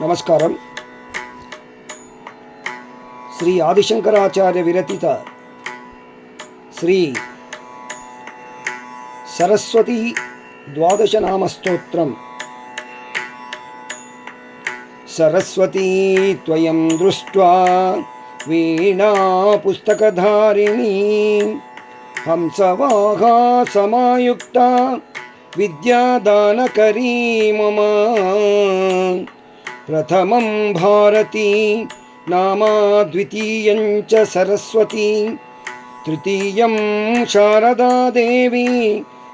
ನಮಸ್ಕಾರಂ. ಶ್ರೀ ಆದಿಶಂಕರಾಚಾರ್ಯ ವಿರಚಿತ ಶ್ರೀ ಸರಸ್ವತಿ ದ್ವಾದಶ ನಾಮಸ್ತೋತ್ರಂ. ಸರಸ್ವತೀ ತ್ವಯಂ ದೃಷ್ಟ್ವಾ ವೀಣಾ ಪುಸ್ತಕಧಾರಿಣೀ ಹಂಸವಾಹಾ ಸಮಾಯುಕ್ತಾ ವಿದ್ಯಾದಾನಕರೀ ಮಮ. ಪ್ರಥಮಂ ಭಾರತೀ ನಾಮ ದ್ವಿತೀಯಂ ಚ ಸರಸ್ವತಿ ತೃತೀಯಂ ಶಾರದಾ ದೇವಿ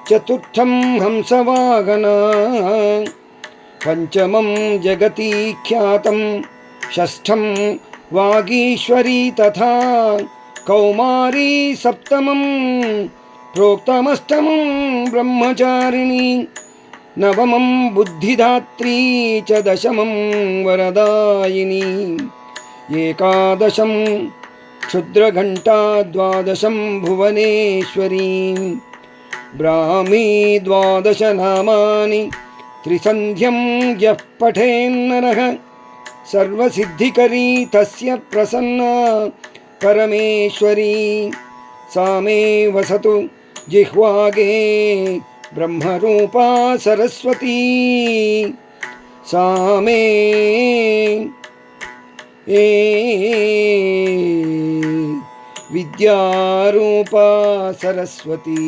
ಚತುರ್ಥಂ ಹಂಸವಾಹನ ಪಂಚಮಂ ಜಗತಿ ಖ್ಯಾತಂ ಷಷ್ಠಂ ವಾಗೀಶ್ವರಿ ತಥಾ ಕೌಮಾರಿ ಸಪ್ತಮಂ ಪ್ರೋಕ್ತಮಷ್ಟಮಂ ಬ್ರಹ್ಮಚಾರಿಣಿ ನವಮಂ ಬುದ್ಧಿದಾತ್ರೀ ಚ ದಶಮಂ ವರದಾಯಿನಿ ಏಕಾದಶಂ ಕ್ಷುದ್ರಘಂಟಾ ದ್ವಾದಶಂ ಭುವನೇಶ್ವರಿ ಬ್ರಾಹ್ಮೀ ದ್ವಾದಶ ನಾಮಾನಿ ತ್ರಿಸಂಧ್ಯಂ ಯಃ ಪಠೇನ್ನರಃ ಸರ್ವಸಿದ್ಧಿಕರೀ ತಸ್ಯ ಪ್ರಸನ್ನಾ ಪರಮೇಶ್ವರಿ सा मे वसतु जिह्वागे ब्रह्मरूपा सरस्वती सा मे विद्यारूपा सरस्वती.